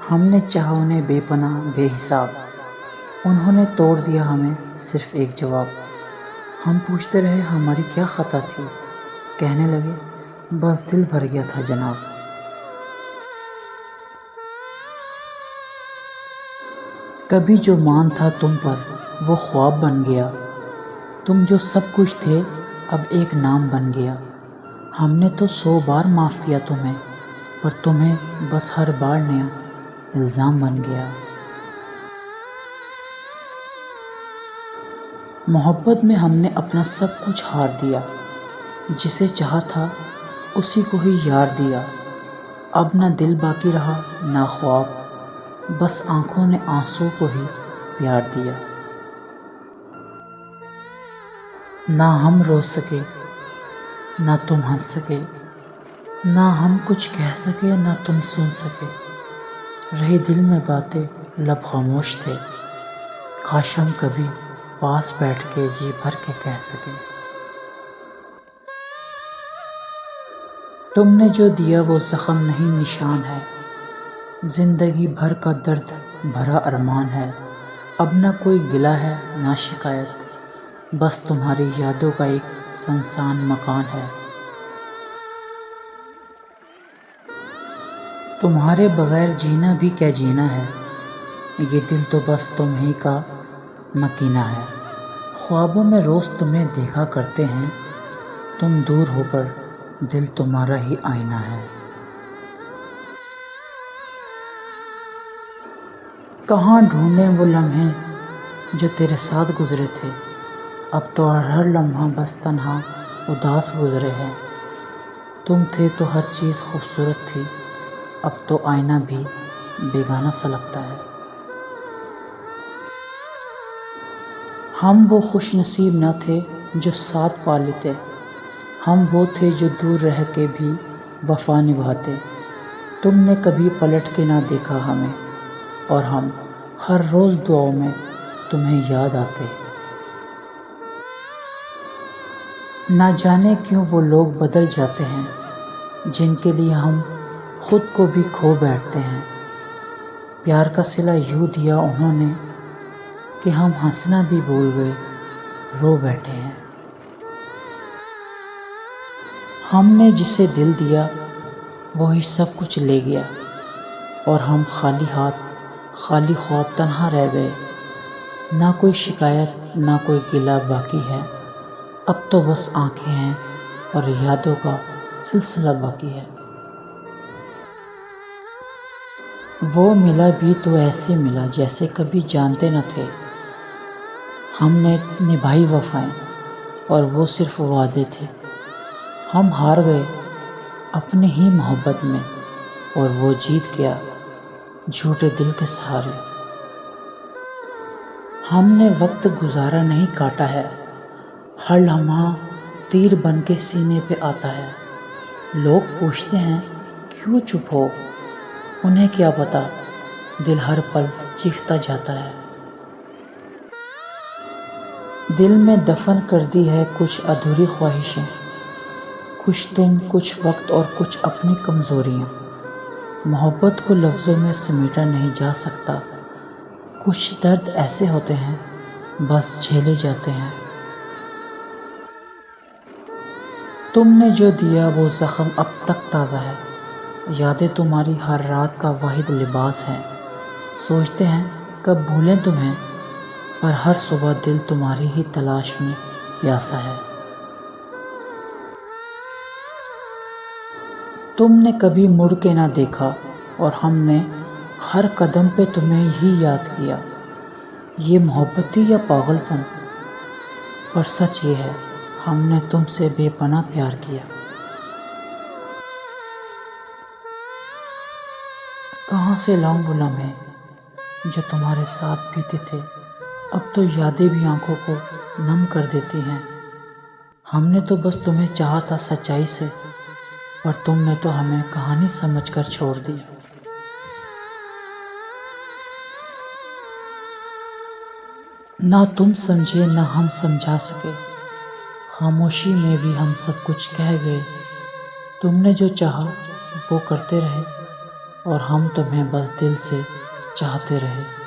ہم نے چاہا انہیں بے پناہ بے حساب، انہوں نے توڑ دیا ہمیں صرف ایک جواب۔ ہم پوچھتے رہے ہماری کیا خطا تھی، کہنے لگے بس دل بھر گیا تھا جناب۔ کبھی جو مان تھا تم پر وہ خواب بن گیا، تم جو سب کچھ تھے اب ایک نام بن گیا۔ ہم نے تو 100 بار معاف کیا تمہیں، پر تمہیں بس ہر بار نیا الزام بن گیا۔ محبت میں ہم نے اپنا سب کچھ ہار دیا، جسے چاہا تھا اسی کو ہی یار دیا۔ اب نہ دل باقی رہا نہ خواب، بس آنکھوں نے آنسو کو ہی پیار دیا۔ نہ ہم رو سکے نہ تم ہنس سکے، نہ ہم کچھ کہہ سکے نہ تم سن سکے۔ رہی دل میں باتیں لب خاموش تھے، کاش ہم کبھی پاس بیٹھ کے جی بھر کے کہہ سکیں۔ تم نے جو دیا وہ زخم نہیں نشان ہے، زندگی بھر کا درد بھرا ارمان ہے۔ اب نہ کوئی گلہ ہے نہ شکایت، بس تمہاری یادوں کا ایک سنسان مکان ہے۔ تمہارے بغیر جینا بھی کیا جینا ہے، یہ دل تو بس تم ہی کا مکینہ ہے۔ خوابوں میں روز تمہیں دیکھا کرتے ہیں، تم دور ہو پر دل تمہارا ہی آئینہ ہے۔ کہاں ڈھونڈیں وہ لمحے جو تیرے ساتھ گزرے تھے، اب تو ہر لمحہ بس تنہا اداس گزرے ہیں۔ تم تھے تو ہر چیز خوبصورت تھی، اب تو آئینہ بھی بیگانہ سا لگتا ہے۔ ہم وہ خوش نصیب نہ تھے جو ساتھ پا لیتے، ہم وہ تھے جو دور رہ کے بھی وفا نبھاتے۔ تم نے کبھی پلٹ کے نہ دیکھا ہمیں، اور ہم ہر روز دعاؤں میں تمہیں یاد آتے۔ نہ جانے کیوں وہ لوگ بدل جاتے ہیں، جن کے لیے ہم خود کو بھی کھو بیٹھتے ہیں۔ پیار کا صلہ یوں دیا انہوں نے کہ ہم ہنسنا بھی بھول گئے، رو بیٹھے ہیں۔ ہم نے جسے دل دیا وہی سب کچھ لے گیا، اور ہم خالی ہاتھ خالی خواب تنہا رہ گئے۔ نہ کوئی شکایت نہ کوئی گلہ باقی ہے، اب تو بس آنکھیں ہیں اور یادوں کا سلسلہ باقی ہے۔ وہ ملا بھی تو ایسے ملا جیسے کبھی جانتے نہ تھے، ہم نے نبھائی وفائیں اور وہ صرف وعدے تھے۔ ہم ہار گئے اپنے ہی محبت میں، اور وہ جیت گیا جھوٹے دل کے سہارے۔ ہم نے وقت گزارا نہیں کاٹا ہے، ہر لمحہ تیر بن کے سینے پہ آتا ہے۔ لوگ پوچھتے ہیں کیوں چپ ہو، انہیں کیا پتا دل ہر پل چیختا جاتا ہے۔ دل میں دفن کر دی ہے کچھ ادھوری خواہشیں، کچھ تم کچھ وقت اور کچھ اپنی کمزوریاں۔ محبت کو لفظوں میں سمیٹا نہیں جا سکتا، کچھ درد ایسے ہوتے ہیں بس جھیلے جاتے ہیں۔ تم نے جو دیا وہ زخم اب تک تازہ ہے، یادیں تمہاری ہر رات کا واحد لباس ہیں۔ سوچتے ہیں کب بھولیں تمہیں، پر ہر صبح دل تمہاری ہی تلاش میں پیاسا ہے۔ تم نے کبھی مڑ کے نہ دیکھا، اور ہم نے ہر قدم پہ تمہیں ہی یاد کیا۔ یہ محبت یا پاگل پن، پر سچ یہ ہے ہم نے تم سے بے پناہ پیار کیا۔ کہاں سے لاؤں وہ لمحے جو تمہارے ساتھ بیتے تھے، اب تو یادیں بھی آنکھوں کو نم کر دیتی ہیں۔ ہم نے تو بس تمہیں چاہا تھا سچائی سے، پر تم نے تو ہمیں کہانی سمجھ کر چھوڑ دی۔ نہ تم سمجھے نہ ہم سمجھا سکے، خاموشی میں بھی ہم سب کچھ کہہ گئے۔ تم نے جو چاہا وہ کرتے رہے، اور ہم تمہیں بس دل سے چاہتے رہے۔